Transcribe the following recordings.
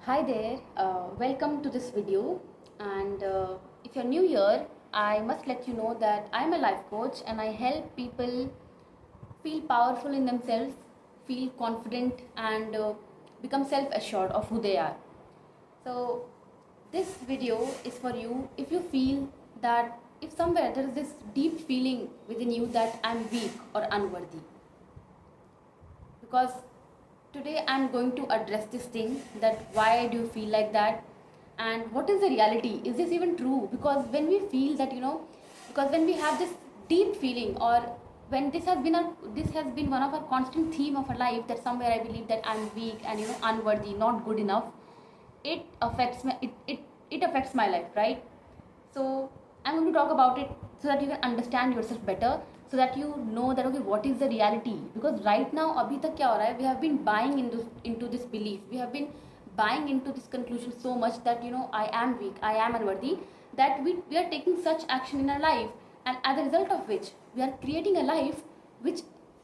Hi there, welcome to this video. And if you're new here, I must let you know that I'm a life coach and I help people feel powerful in themselves, feel confident, and become self assured of who they are. So, this video is for you if you feel that if somewhere there is this deep feeling within you that I'm weak or unworthy, because today I'm going to address this thing, that why do you feel like that and what is the reality, is this even true? Because when we feel that, because when we have this deep feeling, or when this has been one of our constant theme of our life, that somewhere I believe that I'm weak and unworthy, not good enough, it affects my life, right? So I'm going to talk about it so that you can understand yourself better, so that you know that okay, what is the reality. Because right now abhi tak kya ho raha hai, we have been buying into this belief, we have been buying into this conclusion so much that I am weak, I am unworthy, that we are taking such action in our life, and as a result of which we are creating a life which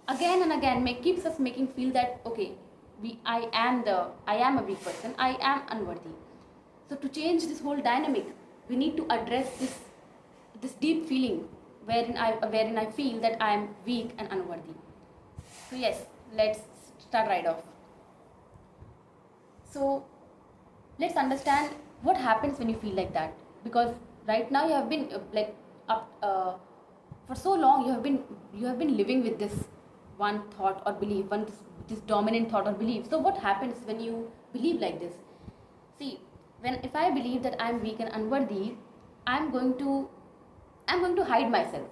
again and again keeps us making feel that okay, I am a weak person, I am unworthy. So to change this whole dynamic, we need to address this deep feeling wherein I feel that I am weak and unworthy. So yes, let's start right off. So let's understand what happens when you feel like that, because right now you have been up for so long, you have been living with this one thought or belief, this dominant thought or belief. So what happens when you believe like this? See, when if I believe that I'm weak and unworthy, I'm going to I'm going to hide myself.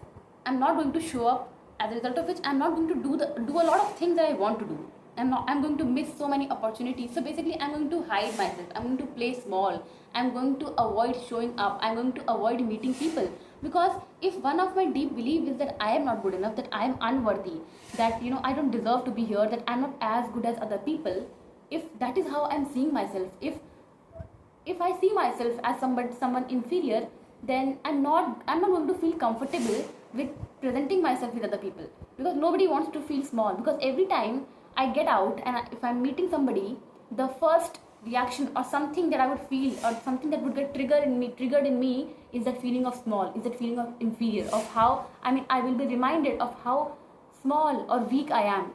I'm not going to show up. As a result of which, I'm not going to do a lot of things that I want to do. I'm going to miss so many opportunities. So basically, I'm going to hide myself. I'm going to play small. I'm going to avoid showing up. I'm going to avoid meeting people. Because if one of my deep belief is that I am not good enough, that I am unworthy, that I don't deserve to be here, that I'm not as good as other people, if that is how I'm seeing myself, if I see myself as someone inferior, then I'm not going to feel comfortable with presenting myself with other people, because nobody wants to feel small. Because every time I get out and if I'm meeting somebody, the first reaction or something that I would feel, or something that would get triggered in me is that feeling of small, is that feeling of inferior, of how I will be reminded of how small or weak I am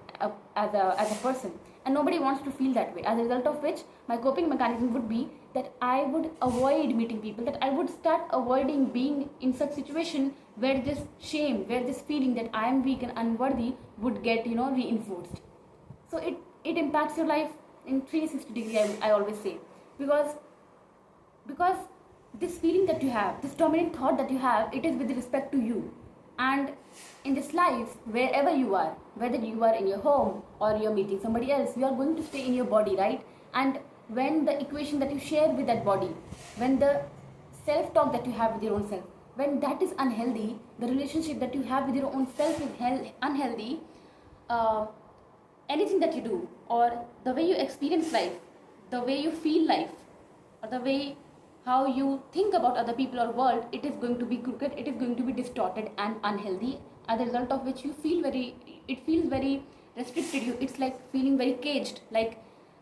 as a person, and nobody wants to feel that way. As a result of which, my coping mechanism would be that I would avoid meeting people, that I would start avoiding being in such situation where this shame, where this feeling that I am weak and unworthy would get reinforced. So it impacts your life in 360 degree. I always say, because this feeling that you have, this dominant thought that you have, it is with respect to you. And in this life, wherever you are, whether you are in your home or you're meeting somebody else, you are going to stay in your body, right? And when the equation that you share with that body, when the self talk that you have with your own self, when that is unhealthy, the relationship that you have with your own self is unhealthy, uh, anything that you do, or the way you experience life, the way you feel life, or the way how you think about other people or world, it is going to be crooked, it is going to be distorted and unhealthy. As a result of which, it feels very restricted. It's like feeling very caged, like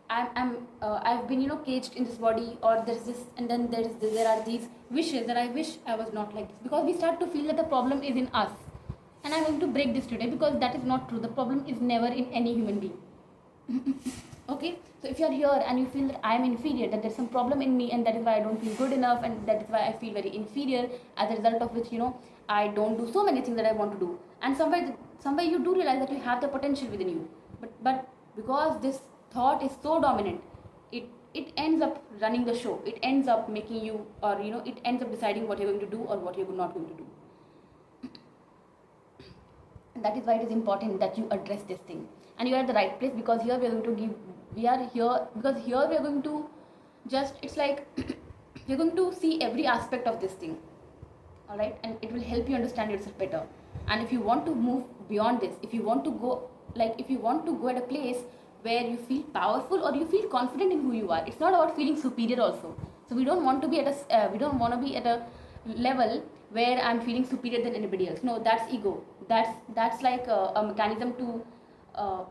I've been caged in this body, or there's this, and then there are these wishes that I wish I was not like this, because we start to feel that the problem is in us. And I'm going to break this today, because that is not true. The problem is never in any human being. Okay, so if you're here and you feel that I am inferior, that there's some problem in me, and that is why I don't feel good enough, and that is why I feel very inferior, as a result of which I don't do so many things that I want to do, and somewhere you do realize that you have the potential within you, but because this thought is so dominant, it ends up running the show. It ends up making you, or it ends up deciding what you're going to do or what you're not going to do. And that is why it is important that you address this thing, and you are at the right place, because here we are here because here we are going to just, it's like we're going to see every aspect of this thing. All right, and it will help you understand yourself better. And if you want to move beyond this, if you want to go at a place where you feel powerful or you feel confident in who you are, it's not about feeling superior also. So we don't want to be at a level where I'm feeling superior than anybody else. No, that's ego. That's like a mechanism uh,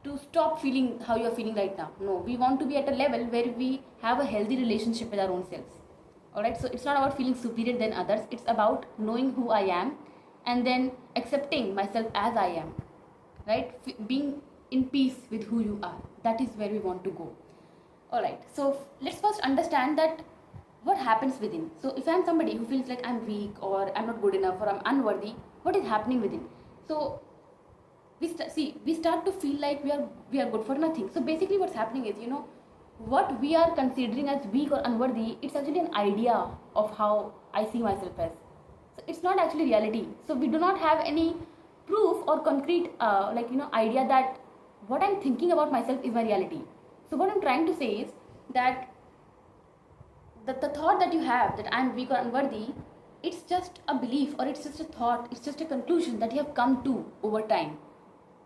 to stop feeling how you're feeling right now. No, we want to be at a level where we have a healthy relationship with our own selves. Alright, so it's not about feeling superior than others, it's about knowing who I am and then accepting myself as I am. Right? Being in peace with who you are. That is where we want to go. Alright, so let's first understand that what happens within. So if I'm somebody who feels like I'm weak or I'm not good enough or I'm unworthy, what is happening within? So we start to feel like we are good for nothing. So basically what's happening is, what we are considering as weak or unworthy, it's actually an idea of how I see myself as. So it's not actually reality. So we do not have any proof or concrete idea that what I'm thinking about myself is my reality. So what I'm trying to say is that the thought that you have that I'm weak or unworthy, it's just a belief, or it's just a thought, it's just a conclusion that you have come to over time.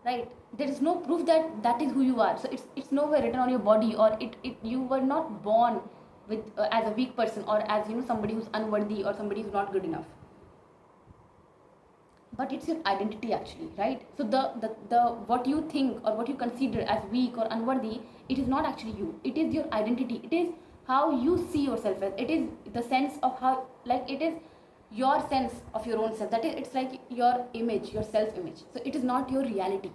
Right? There is no proof that that is who you are. So it's nowhere written on your body, or you were not born with as a weak person, or as somebody who's unworthy or somebody who's not good enough. But it's your identity actually, right? So the what you think or what you consider as weak or unworthy, it is not actually you. It is your identity. It is how you see yourself as. It is the sense of how, like, it is your sense of your own self. That is, it's like your image, your self image. So it is not your reality.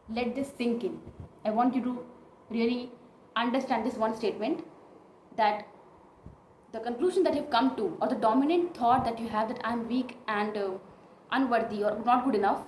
Let this sink in. I want you to really understand this one statement, that the conclusion that you've come to, or the dominant thought that you have that I'm weak and unworthy or not good enough,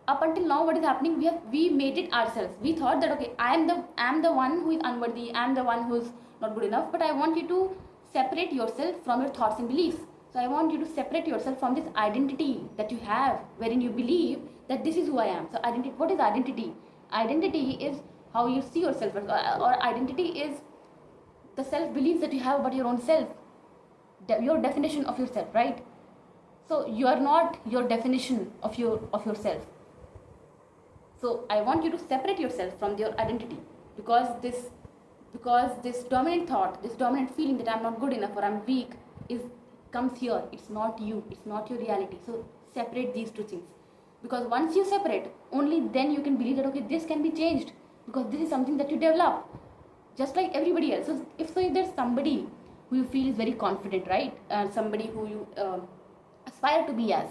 up until now what is happening, we made it ourselves. We thought that, okay, I'm the one who is unworthy, I'm the one who's not good enough. But I want you to separate yourself from your thoughts and beliefs. So I want you to separate yourself from this identity that you have, wherein you believe that this is who I am. So identity, what is identity? Identity is how you see yourself, or identity is the self beliefs that you have about your own self, your definition of yourself, right? So you are not your definition of yourself. So I want you to separate yourself from your identity, because this dominant thought, this dominant feeling that I'm not good enough or I'm weak comes here. It's not you, it's not your reality. So separate these two things, because once you separate, only then you can believe that, okay, this can be changed, because this is something that you develop just like everybody else. So if there's somebody who you feel is very confident, right, somebody who you aspire to be as,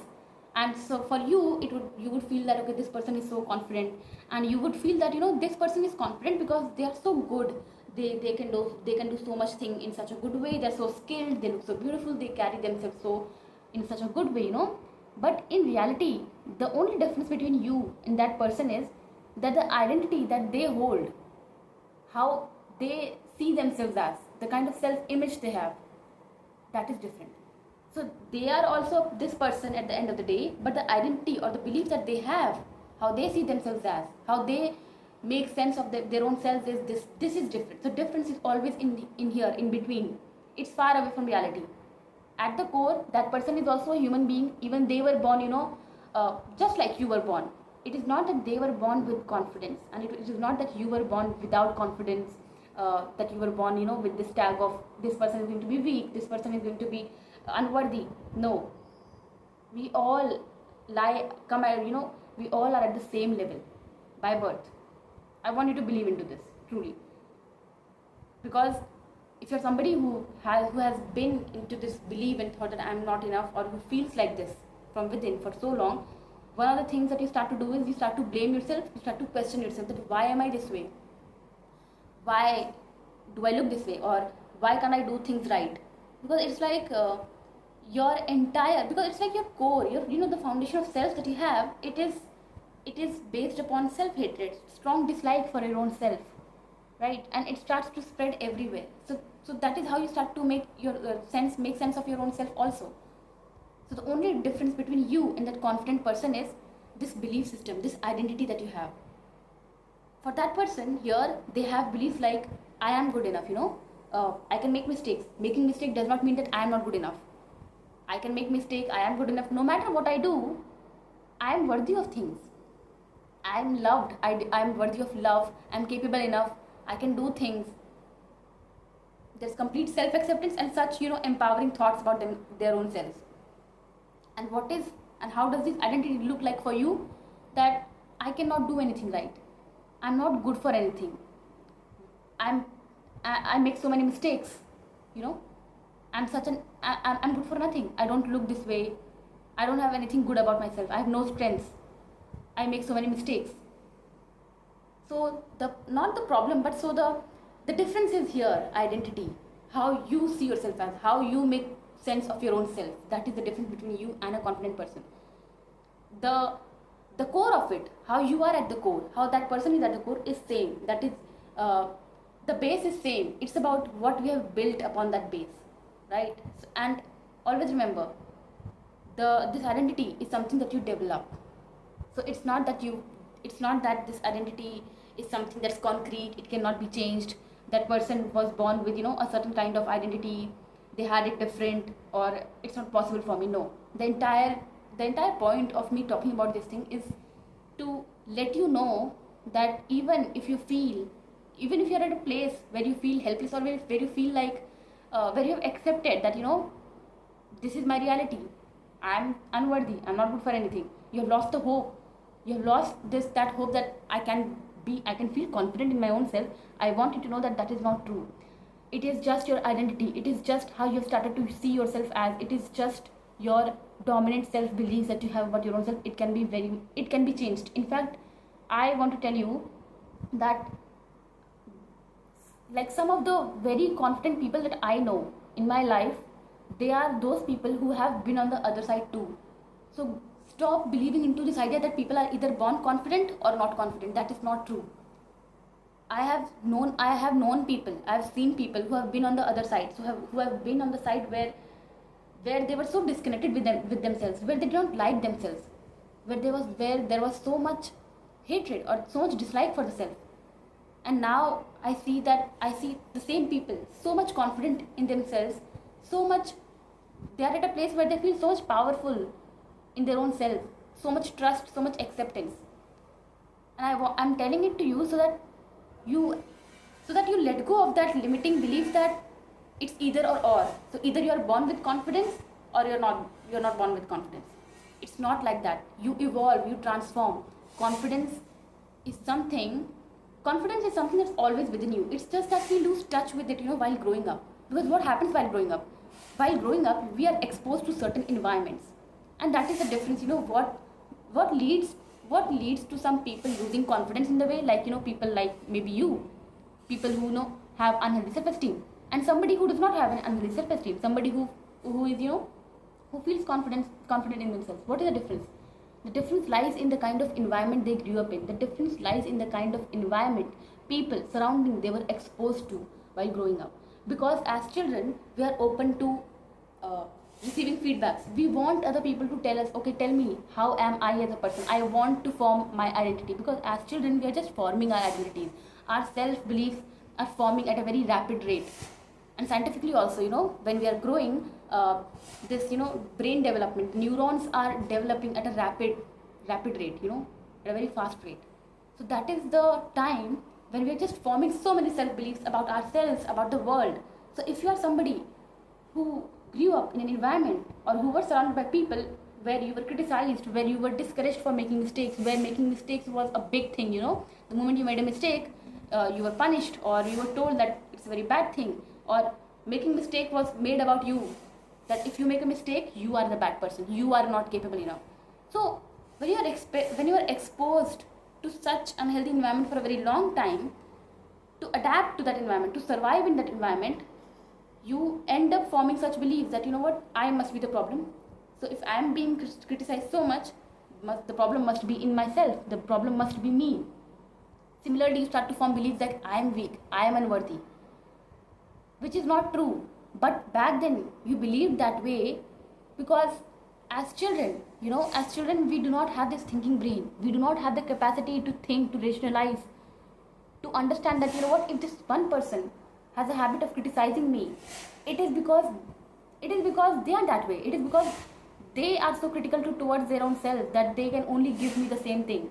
and so for you you would feel that, okay, this person is so confident, and you would feel that, this person is confident because they are so good. They can do so much thing in such a good way. They're so skilled, they look so beautiful, they carry themselves so in such a good way, But in reality, the only difference between you and that person is that the identity that they hold, how they see themselves as, the kind of self-image they have, that is different. So they are also this person at the end of the day, but the identity or the belief that they have, how they see themselves as, how they make sense of their own selves is this is different. So difference is always in here, in between. It's far away from reality. At the core, that person is also a human being. Even they were born, just like you were born. It is not that they were born with confidence, and it is not that you were born without confidence, that you were born, with this tag of this person is going to be weak, this person is going to be unworthy. No, we all we all are at the same level by birth. I want you to believe into this truly, because if you're somebody who has been into this belief and thought that I'm not enough, or who feels like this from within for so long, one of the things that you start to do is you start to blame yourself. You start to question yourself, that why am I this way? Why do I look this way? Or why can't I do things right? Because it's like your entire, because it's like your core, the foundation of self that you have, it is based upon self-hatred, strong dislike for your own self, right? And it starts to spread everywhere. So that is how you start to make sense of your own self also. So the only difference between you and that confident person is this belief system, this identity that you have. For that person here, they have beliefs like, I am good enough, I can make mistakes. Making mistake does not mean that I am not good enough. I can make mistake, I am good enough. No matter what I do, I am worthy of things. I am loved, I am worthy of love, I am capable enough, I can do things. There's complete self-acceptance and such, empowering thoughts about their own selves. And how does this identity look like for you? That I cannot do anything right. I'm not good for anything. I'm I make so many mistakes, you know. I'm good for nothing. I don't look this way. I don't have anything good about myself. I have no strengths. I make so many mistakes. So the not the problem, but so the difference is here, identity. How you see yourself as, how you make sense of your own self. That is the difference between you and a confident person. The the core of it, how you are at the core, how that person is at the core is same. That is the base is same. It's about what we have built upon that base, right? So, and always remember, this identity is something that you develop. So it's not that this identity is something that's concrete, it cannot be changed. That person was born with, a certain kind of identity, they had it different, or it's not possible for me. No, the entire point of me talking about this thing is to let you know that even if you're at a place where you feel helpless, or where you feel like where you have accepted that, this is my reality, I'm unworthy, I'm not good for anything, you have lost the hope, you have lost that hope that I can feel confident in my own self. I want you to know that that is not true. It is just your identity, it is just how you have started to see yourself as, it is just your dominant self beliefs that you have about your own self. It can be changed. In fact, I want to tell you that, like, some of the very confident people that I know in my life, they are those people who have been on the other side too. So stop believing into this idea that people are either born confident or not confident. That is not true. I have known people, I have seen people who have been on the other side, who have been on the side where they were so disconnected with themselves, where they don't like themselves, where there was so much hatred or so much dislike for the self. And now I see the same people so much confident in themselves, so much, they are at a place where they feel so much powerful in their own self, so much trust, so much acceptance. And I'm telling it to you you so that you let go of that limiting belief that it's either or. So either you are born with confidence, or you're not born with confidence. It's not like that. You evolve, you transform. Confidence is something that's always within you. It's just that we lose touch with it, while growing up. Because what happens while growing up? While growing up, we are exposed to certain environments, and that is the difference. What leads to some people losing confidence in the way, like, people like maybe you, people who have unhealthy self-esteem, and somebody who does not have an unhealthy self-esteem, somebody who is, who feels confident in themselves. What is the difference? The difference lies in the kind of environment they grew up in. The difference lies in the kind of environment, people surrounding they were exposed to while growing up. Because as children, we are open to receiving feedbacks. We want other people to tell us, okay, tell me, how am I as a person? I want to form my identity. Because as children, we are just forming our identities. Our self-beliefs are forming at a very rapid rate. And scientifically also, when we are growing, this, brain development, neurons are developing at a rapid rate, at a very fast rate. So that is the time when we are just forming so many self-beliefs about ourselves, about the world. So if you are somebody who grew up in an environment, or who were surrounded by people where you were criticized, where you were discouraged for making mistakes, where making mistakes was a big thing, the moment you made a mistake, you were punished, or you were told that it's a very bad thing, or making mistake was made about you, that if you make a mistake, you are the bad person, you are not capable enough. So when you are exposed to such unhealthy environment for a very long time, to adapt to that environment, to survive in that environment, you end up forming such beliefs that, I must be the problem. So if I am being criticized so much, the problem must be in myself, the problem must be me. Similarly, you start to form beliefs that I am weak, I am unworthy, which is not true. But back then you believed that way, because as children, we do not have this thinking brain, we do not have the capacity to think, to rationalize, to understand that, if this one person has a habit of criticizing me, it is because they are that way. It is because they are so critical towards their own self that they can only give me the same thing.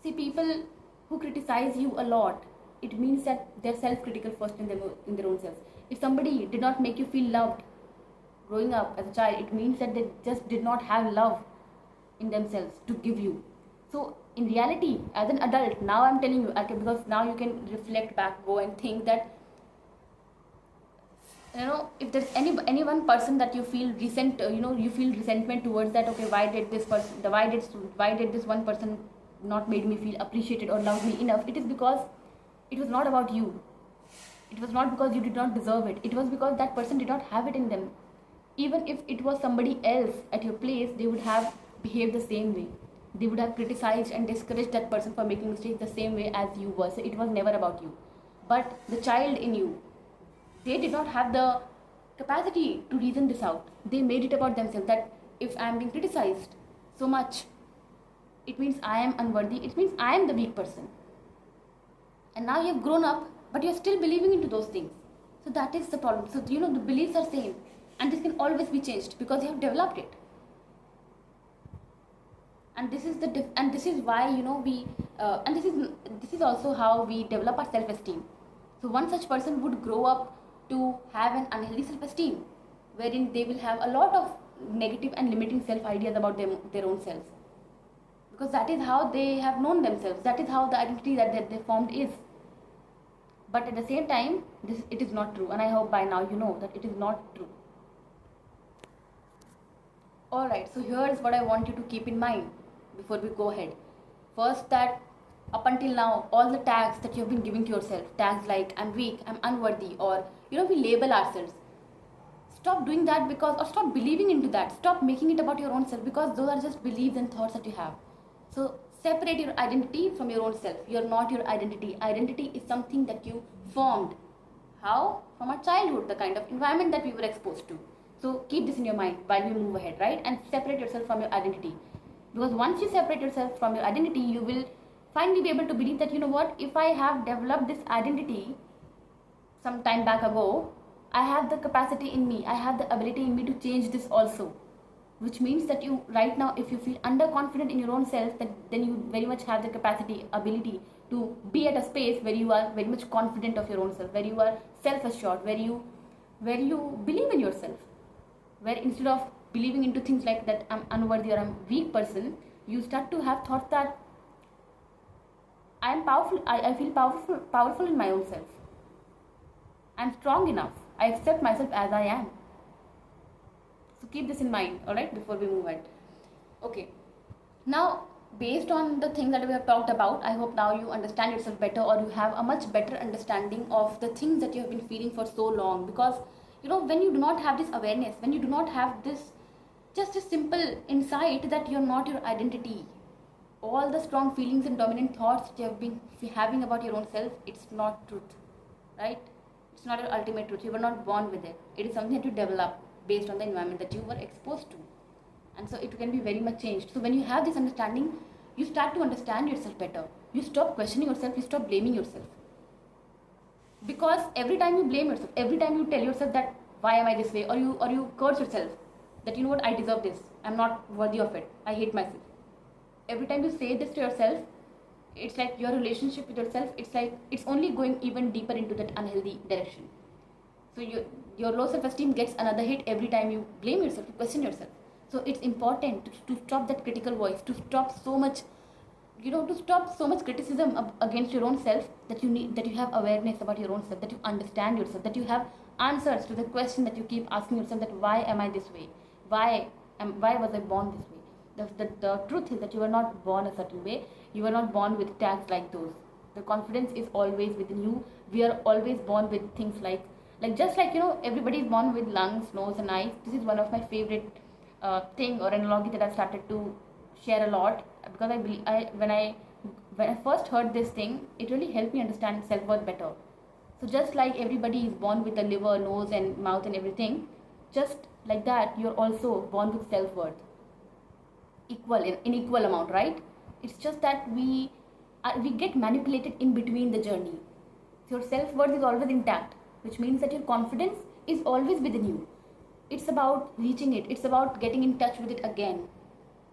See, people who criticize you a lot, it means that they're self-critical first in their own selves. If somebody did not make you feel loved growing up as a child, it means that they just did not have love in themselves to give you. So in reality, as an adult, now I'm telling you, okay, because now you can reflect back, go and think that, if there's any one person that you feel you feel resentment towards, that okay, why did this person, why did this one person not made me feel appreciated or loved me enough, it is because it was not about you. It was not because you did not deserve it. It was because that person did not have it in them. Even if it was somebody else at your place, they would have behaved the same way. They would have criticized and discouraged that person for making mistakes the same way as you were. So it was never about you. But the child in you, they did not have the capacity to reason this out. They made it about themselves, that if I am being criticized so much, it means I am unworthy. It means I am the weak person. And now you have grown up, but you are still believing into those things. So that is the problem. So the beliefs are same, and this can always be changed because you have developed it. And this is this is why we and this is also how we develop our self-esteem. So one such person would grow up to have an unhealthy self-esteem, wherein they will have a lot of negative and limiting self-ideas about their own selves, because that is how they have known themselves. That is how the identity that they formed is. But at the same time, it is not true, and I hope by now you know that it is not true. Alright, so here is what I want you to keep in mind before we go ahead. First, that up until now, all the tags that you have been giving to yourself, tags like I'm weak, I'm unworthy, or we label ourselves. Stop doing that, or stop believing into that. Stop making it about your own self, because those are just beliefs and thoughts that you have. So separate your identity from your own self. You're not your identity. Identity is something that you formed. How? From our childhood, the kind of environment that we were exposed to. So keep this in your mind while we move ahead, right? And separate yourself from your identity. Because once you separate yourself from your identity, you will finally be able to believe that, if I have developed this identity some time back ago, I have the capacity in me, I have the ability in me to change this also. Which means that you, right now, if you feel underconfident in your own self, then you very much have the capacity, ability to be at a space where you are very much confident of your own self, where you are self-assured, where you believe in yourself. Where instead of believing into things like that I'm unworthy or I'm a weak person, you start to have thoughts that I am powerful, I feel powerful in my own self. I'm strong enough. I accept myself as I am. So keep this in mind, alright, before we move ahead. Okay. Now, based on the things that we have talked about, I hope now you understand yourself better, or you have a much better understanding of the things that you have been feeling for so long. Because, when you do not have this awareness, when you do not have this, just a simple insight that you're not your identity, all the strong feelings and dominant thoughts that you have been having about your own self, it's not truth, right? It's not your ultimate truth. You were not born with it. It is something that you develop based on the environment that you were exposed to. And so it can be very much changed. So when you have this understanding, you start to understand yourself better. You stop questioning yourself, you stop blaming yourself. Because every time you blame yourself, every time you tell yourself that why am I this way, or you curse yourself that I deserve this, I'm not worthy of it, I hate myself. Every time you say this to yourself, it's like your relationship with yourself, it's only going even deeper into that unhealthy direction. So your low self-esteem gets another hit every time you blame yourself, you question yourself. So it's important to stop that critical voice, to stop so much criticism against your own self, that you have awareness about your own self, that you understand yourself, that you have answers to the question that you keep asking yourself, that why am I this way? Why was I born this way? The truth is that you were not born a certain way. You were not born with tags like those. The confidence is always within you. We are always born with things like just like everybody is born with lungs, nose and eyes. This is one of my favorite thing or analogy that I've started to share a lot, because I believe when I first heard this thing, it really helped me understand self-worth better. So just like everybody is born with a liver, nose and mouth and everything, just like that, you're also born with self-worth, in equal amount, right? It's just that we get manipulated in between the journey. So your self-worth is always intact, which means that your confidence is always within you. It's about reaching it. It's about getting in touch with it again.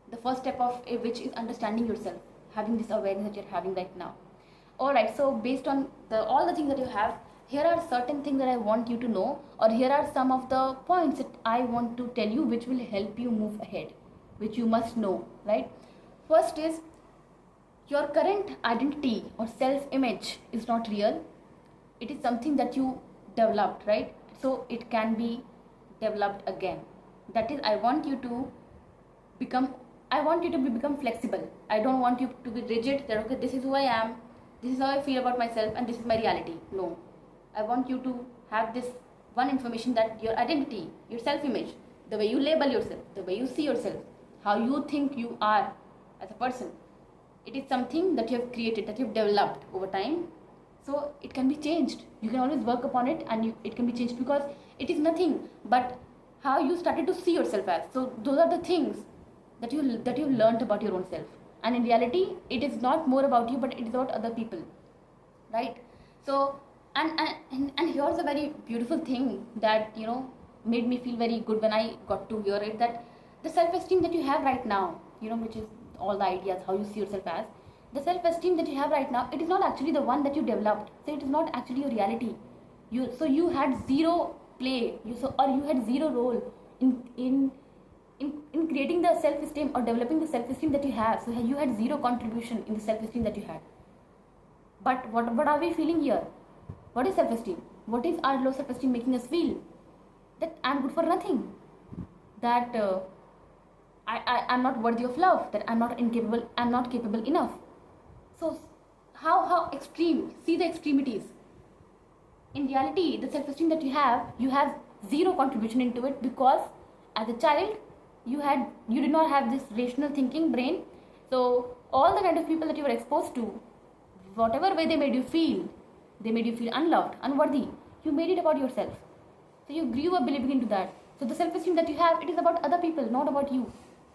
The first step of which is understanding yourself, having this awareness that you're having right now. Alright, so based on all the things that you have, here are certain things that I want you to know, or here are some of the points that I want to tell you which will help you move ahead, which you must know, right? First is, Your current identity or self image is not real. It is something that you developed, right? So it can be developed again. That is, become I want you to become flexible. I don't want you to be rigid that okay, this is who I am, this is how I feel about myself, and this is my reality. No, I want you to have this one information, that your identity, your self image, the way you label yourself, the way you see yourself, how you think you are as a person, it is something that you have created, that you have developed over time. So it can be changed. You can always work upon it, and it can be changed, because it is nothing but how you started to see yourself as. So those are the things that you learned about your own self. And in reality, it is not more about you, but it is about other people, right? So and here's a very beautiful thing that made me feel very good when I got to hear it, that the self-esteem that you have right now, which is all the ideas how you see yourself as, the self-esteem that you have right now, it is not actually the one that you developed. So it is not actually your reality. You had zero play, or you had zero role in creating the self-esteem or developing the self-esteem that you have. So you had zero contribution in the self-esteem that you had. But what are we feeling here? What is self-esteem? What is our low self-esteem making us feel? That I'm good for nothing. That I'm not worthy of love. That I'm not incapable. I'm not capable enough. So how extreme? See the extremities. In reality, the self-esteem that you have zero contribution into it, because as a child you did not have this rational thinking brain. So all the kind of people that you were exposed to, whatever way they made you feel unloved, unworthy, you made it about yourself. So you grew up believing into that. So the self-esteem that you have, it is about other people, not about you.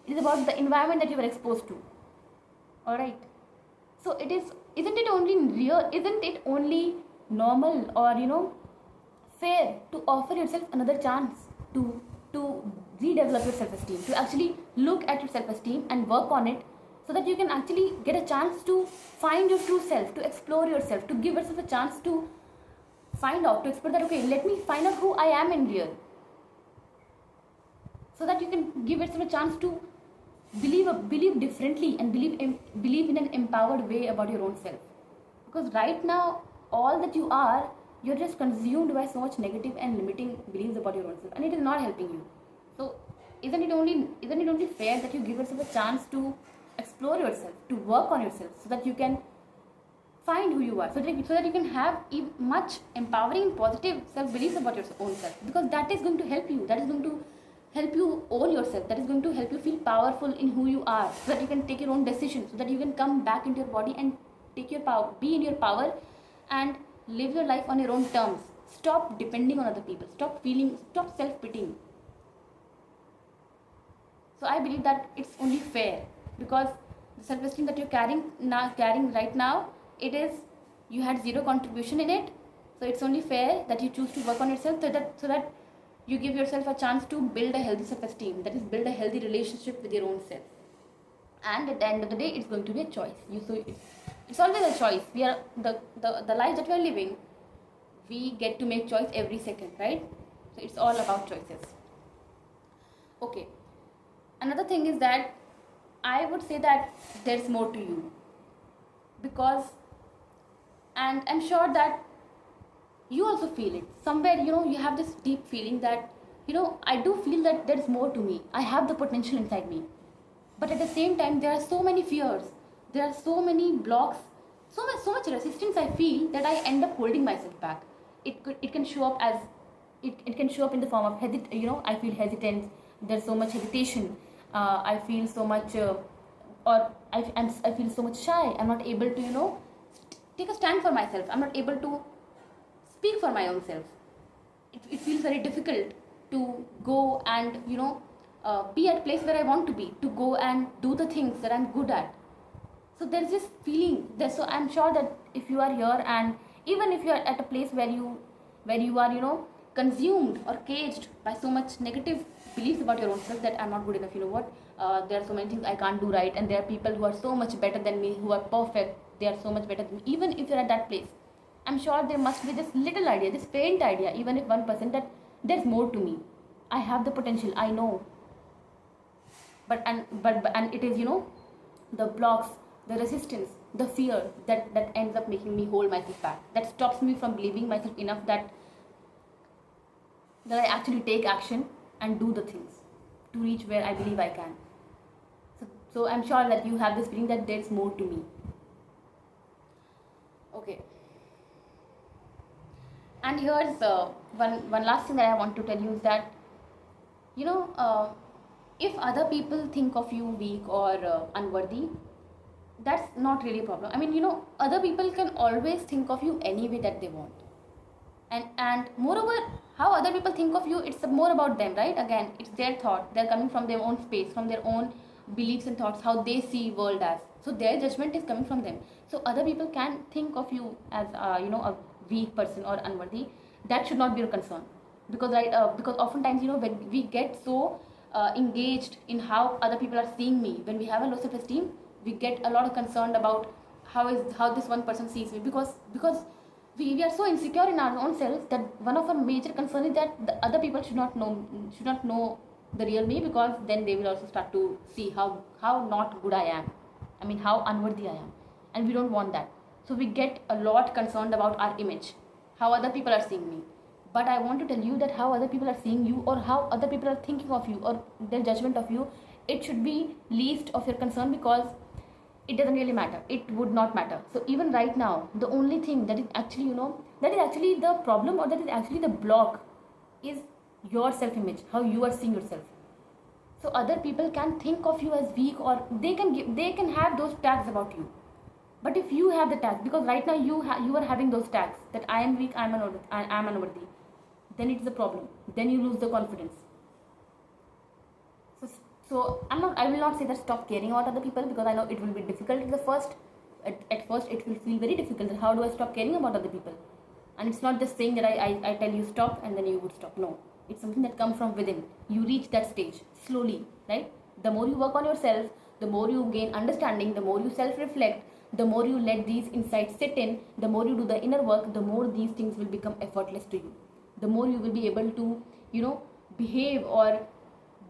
It is about the environment that you were exposed to. Alright. So isn't it only normal or fair to offer yourself another chance to redevelop your self-esteem, to actually look at your self-esteem and work on it, so that you can actually get a chance to find your true self, to explore yourself, to give yourself a chance to to explore that, okay, let me find out who I am in real, so that you can give yourself a chance to believe differently and believe in an empowered way about your own self. Because right now, all that you're just consumed by so much negative and limiting beliefs about your own self, and it is not helping you. So isn't it only fair that you give yourself a chance to explore yourself, to work on yourself, so that you can find who you are, so that you can have much empowering positive self-beliefs about your own self, because that is going to help you, that is going to help you own yourself, that is going to help you feel powerful in who you are, so that you can take your own decisions, so that you can come back into your body and take your power, be in your power, and live your life on your own terms. Stop depending on other people, stop self-pitying. So I believe that it's only fair, because the self-esteem that you're carrying right now, it is, you had zero contribution in it. So it's only fair that you choose to work on yourself, so that you give yourself a chance to build a healthy self-esteem, that is, build a healthy relationship with your own self. And at the end of the day, it's going to be a choice. It's always a choice. We are the life that we are living, we get to make choice every second, right? So it's all about choices. Okay. Another thing is that I would say that there's more to you, because, and I'm sure that you also feel it somewhere, you have this deep feeling that, I do feel that there's more to me. I have the potential inside me. But at the same time, there are so many fears, there are so many blocks, so much resistance I feel, that I end up holding myself back. It can show up as, it can show up in the form of I feel hesitant, there's so much hesitation, I feel so much or I feel so much shy. I'm not able to take a stand for myself. I'm not able to speak for my own self. It feels very difficult to go and be at a place where I want to be, to go and do the things that I'm good at. So there's this feeling there. So I'm sure that if you are here, and even if you are at a place where you are consumed or caged by so much negative beliefs about your own self, that I'm not good enough, there are so many things I can't do right, and there are people who are so much better than me, who are perfect, they are so much better than me. Even if you're at that place, I'm sure there must be this little idea, this faint idea, even if 1%, that there's more to me. I have the potential, I know. But it is, the blocks, the resistance, the fear that ends up making me hold myself back, that stops me from believing myself enough that I actually take action and do the things to reach where I believe I can. So I'm sure that you have this feeling that there's more to me. Okay. And here's one last thing that I want to tell you is that, you know, if other people think of you weak or unworthy, that's not really a problem. I mean, other people can always think of you any way that they want. And moreover, how other people think of you, it's more about them, right? Again, it's their thought. They're coming from their own space, from their own beliefs and thoughts, how they see world as. So their judgment is coming from them. So other people can think of you as a weak person or unworthy. That should not be your concern, because because oftentimes, when we get so engaged in how other people are seeing me, when we have a low self-esteem, we get a lot of concerned about how this one person sees me, because we are so insecure in our own selves that one of our major concerns is that the other people should not know the real me, because then they will also start to see how not good I am. I mean, how unworthy I am, and we don't want that. So we get a lot concerned about our image, how other people are seeing me. But I want to tell you that how other people are seeing you, or how other people are thinking of you, or their judgment of you, it should be least of your concern, because it doesn't really matter. It would not matter. So even right now, the only thing that is actually, that is actually the problem, or that is actually the block, is your self-image, how you are seeing yourself. So other people can think of you as weak, or they can have those tags about you. But if you have the tag, because right now you are having those tags that I am weak, I am unworthy, then it's a problem. Then you lose the confidence. So I will not say that stop caring about other people, because I know it will be difficult at the first. At first it will feel very difficult. How do I stop caring about other people? And it's not just saying that I tell you stop and then you would stop. No, it's something that comes from within. You reach that stage slowly, right? The more you work on yourself, the more you gain understanding, the more you self-reflect, the more you let these insights sit in, the more you do the inner work, the more these things will become effortless to you. The more you will be able to, behave or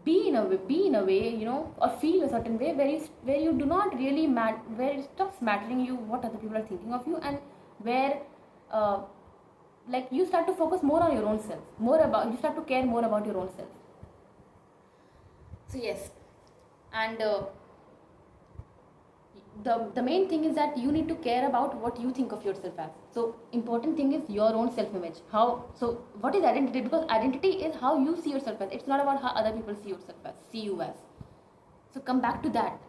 be in a way, or feel a certain way where you do not really where it stops mattering you what other people are thinking of you, and where you start to focus more on your own self, you start to care more about your own self. So yes, and the main thing is that you need to care about what you think of yourself as. So important thing is your own self-image. So what is identity? Because identity is how you see yourself as. It's not about how other people see you as. So come back to that.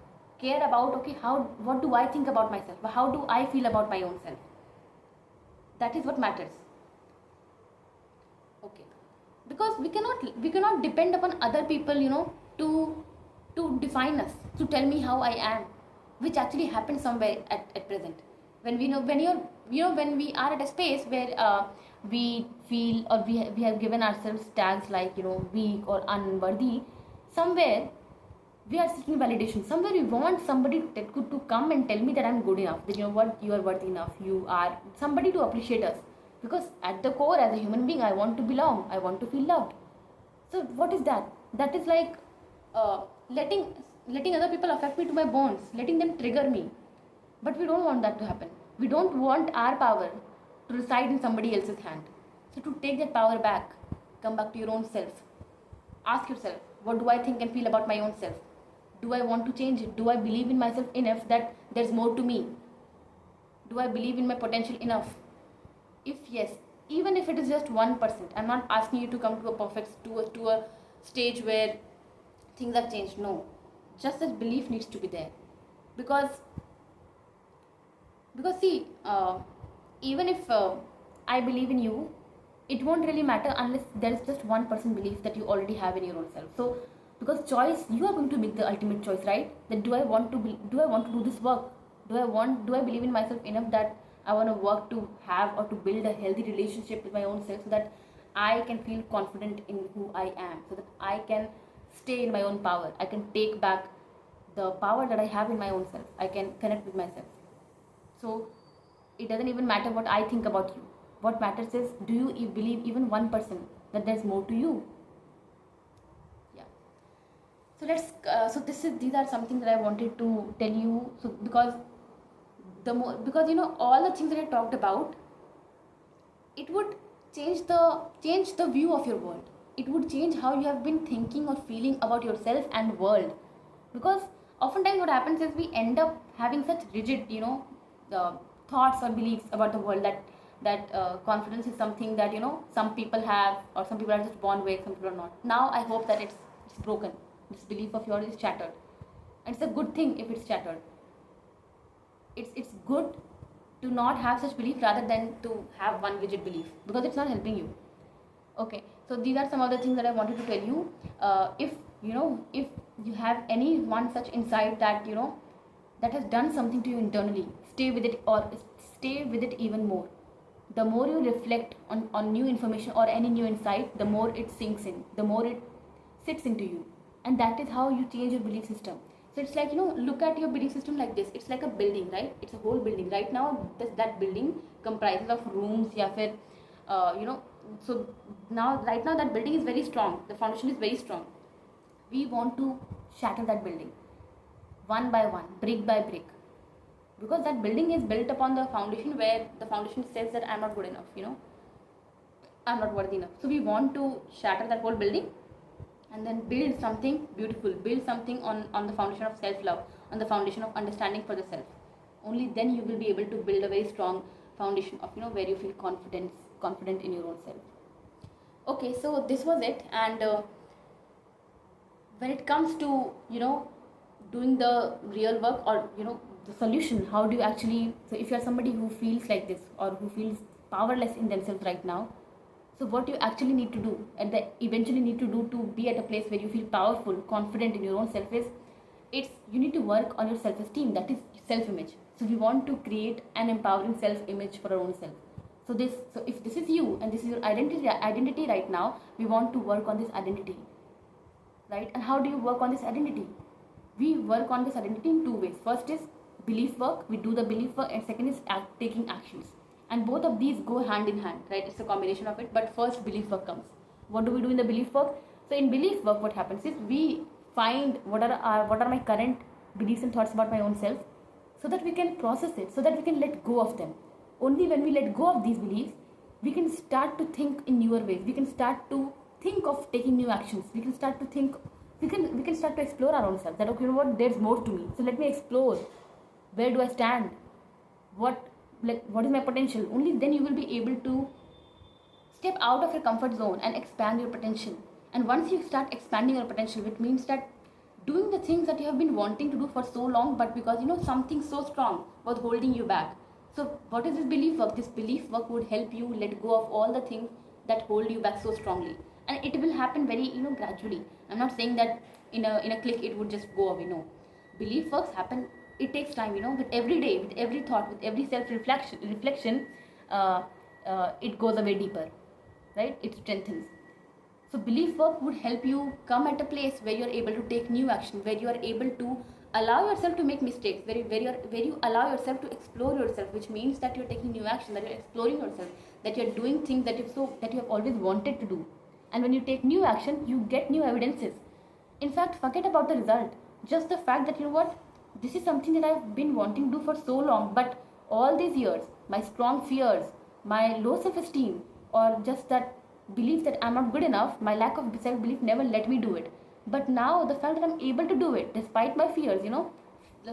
Care about, okay, what do I think about myself? How do I feel about my own self? That is what matters. Okay, because we cannot depend upon other people, to define us, to tell me how I am, which actually happens somewhere at present. When we when we are at a space where we feel, or we have given ourselves tags like weak or unworthy, somewhere we are seeking validation. Somewhere we want somebody to come and tell me that I'm good enough, that you are worthy enough, you are somebody to appreciate us. Because at the core, as a human being, I want to belong, I want to feel loved. So what is that? That is like letting other people affect me to my bones, letting them trigger me. But we don't want that to happen. We don't want our power to reside in somebody else's hand. So to take that power back, come back to your own self. Ask yourself, what do I think and feel about my own self? Do I want to change it? Do I believe in myself enough that there's more to me? Do I believe in my potential enough? If yes, even if it is just 1%, I'm not asking you to come to a stage where things have changed. No, just that belief needs to be there, because see, even if I believe in you, it won't really matter unless there is just 1% belief that you already have in your own self. So because choice, you are going to make the ultimate choice, right? That do I want to do this work? Do I believe in myself enough that I want to work to have or to build a healthy relationship with my own self, so that I can feel confident in who I am, so that I can stay in my own power, I can take back the power that I have in my own self, I can connect with myself. So it doesn't even matter what I think about you. What matters is, do you believe even 1% that there's more to you? Yeah. So these are something that I wanted to tell you. So because the more, because all the things that I talked about, it would change the view of your world. It would change how you have been thinking or feeling about yourself and world. Because oftentimes what happens is we end up having such rigid thoughts or beliefs about the world, that confidence is something that some people have, or some people are just born with, some people are not. Now I hope that it's broken. This belief of yours is shattered, and it's a good thing if it's shattered. It's good to not have such belief rather than to have one rigid belief, because it's not helping you. Okay, so these are some of the things that I wanted to tell you. If you have any one such insight that has done something to you internally, stay with it, or stay with it even more. The more you reflect on new information or any new insight, the more it sinks in, the more it sits into you, and that is how you change your belief system. So it's like, look at your belief system like this. It's like a building, right? It's a whole building. Right now that building comprises of rooms, yeah, so right now that building is very strong, the foundation is very strong. We want to shatter that building one by one, brick by brick, because that building is built upon the foundation, where the foundation says that I'm not good enough, I'm not worthy enough. So we want to shatter that whole building and then build something beautiful, build something on the foundation of self-love, on the foundation of understanding for the self. Only then you will be able to build a very strong foundation of where you feel confident in your own self. Okay, so this was it. And when it comes to doing the real work, or the solution, how do you actually, so if you are somebody who feels like this, or who feels powerless in themselves right now, so what you actually need to do, and that eventually need to do to be at a place where you feel powerful, confident in your own self, is you need to work on your self-esteem, that is self-image. So we want to create an empowering self-image for our own self. So if this is you and this is your identity right now, we want to work on this identity, right? And how do you work on this identity? We work on this identity in two ways. First is belief work. We do the belief work, and second is taking actions. And both of these go hand in hand, right? It's a combination of it. But first, belief work comes. What do we do in the belief work? So in belief work, what happens is we find what are my current beliefs and thoughts about my own self, so that we can process it, so that we can let go of them. Only when we let go of these beliefs, we can start to think in newer ways. We can start to think of taking new actions. We can start to think. We can start to explore our own self. That, okay, there's more to me. So let me explore. Where do I stand? What is my potential? Only then you will be able to step out of your comfort zone and expand your potential. And once you start expanding your potential, it means that doing the things that you have been wanting to do for so long, but because something so strong was holding you back. So what is this belief work? This belief work would help you let go of all the things that hold you back so strongly, and it will happen very gradually. I'm not saying that in a click it would just go away. No, belief works happen. It takes time, with every day, with every thought, with every reflection, it goes a way deeper, right? It strengthens. So belief work would help you come at a place where you're able to take new action, where you are able to allow yourself to make mistakes, where you allow yourself to explore yourself, which means that you're taking new action, that you're exploring yourself, that you're doing things that you have always wanted to do. And when you take new action, you get new evidences. In fact, forget about the result. Just the fact that this is something that I've been wanting to do for so long, but all these years, my strong fears, my low self-esteem, or just that belief that I'm not good enough, my lack of self-belief never let me do it. But now the fact that I'm able to do it despite my fears,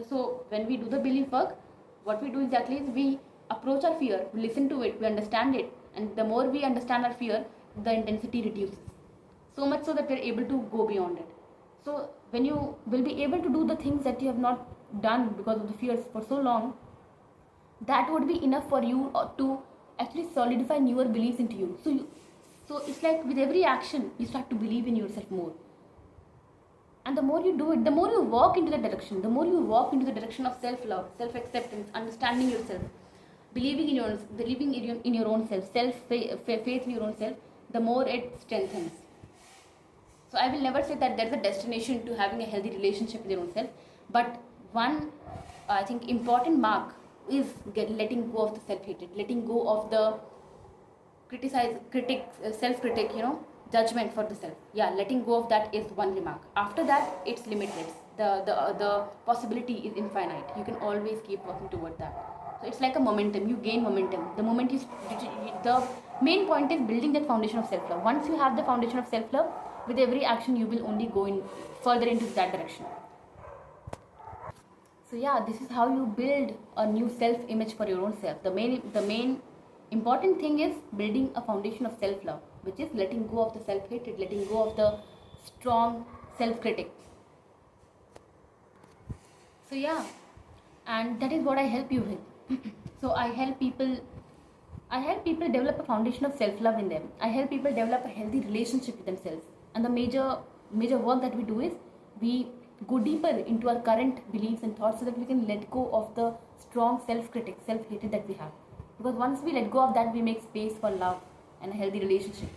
so when we do the belief work, what we do exactly is we approach our fear, we listen to it, we understand it, and the more we understand our fear, the intensity reduces, so much so that we're able to go beyond it. So when you will be able to do the things that you have not done because of the fears for so long, that would be enough for you to actually solidify newer beliefs into you. So it's like with every action, you start to believe in yourself more. And the more you do it, the more you walk into that direction, the more you walk into the direction of self-love, self-acceptance, understanding yourself, believing in your own self, faith in your own self, the more it strengthens. So I will never say that there's a destination to having a healthy relationship with your own self, but one, I think, important mark is letting go of the self-hatred, letting go of the self-critic, judgment for the self. Yeah, letting go of that is one remark. After that, it's limitless. The possibility is infinite. You can always keep working toward that. So it's like a momentum. You gain momentum. The moment the main point is building that foundation of self love. Once you have the foundation of self love, with every action you will only go in further into that direction. So yeah, this is how you build a new self image for your own self. The main important thing is building a foundation of self love, which is letting go of the self hatred, letting go of the strong self critic. So yeah, and that is what I help you with. So I help people develop a foundation of self love in them. I help people develop a healthy relationship with themselves. And the major work that we do is we go deeper into our current beliefs and thoughts so that we can let go of the strong self critic, self hatred that we have. Because once we let go of that, we make space for love and a healthy relationship.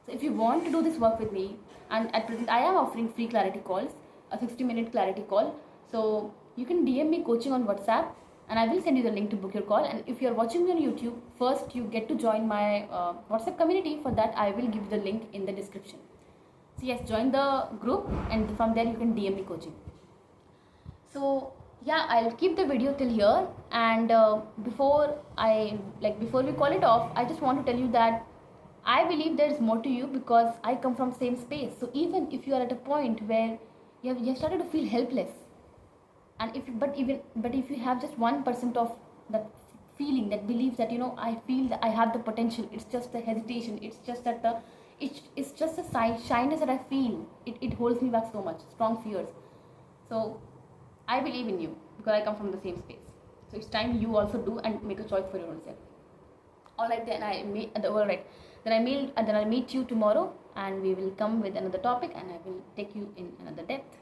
So if you want to do this work with me, and at present I am offering free clarity calls, a 60-minute clarity call. So you can DM me coaching on WhatsApp, and I will send you the link to book your call. And if you are watching me on YouTube, first you get to join my WhatsApp community. For that, I will give you the link in the description. So yes, join the group, and from there you can DM me coaching. So yeah, I'll keep the video till here. And before we call it off, I just want to tell you that I believe there is more to you because I come from same space. So even if you are at a point where you have started to feel helpless, and if you have just 1% of that feeling, that belief that I feel that I have the potential, it's just the hesitation, it's just that it's just the shyness that I feel, it holds me back so much, strong fears. So I believe in you because I come from the same space. So it's time you also do and make a choice for your own self. Alright, then I'll meet you tomorrow, and we will come with another topic, and I will take you in another depth.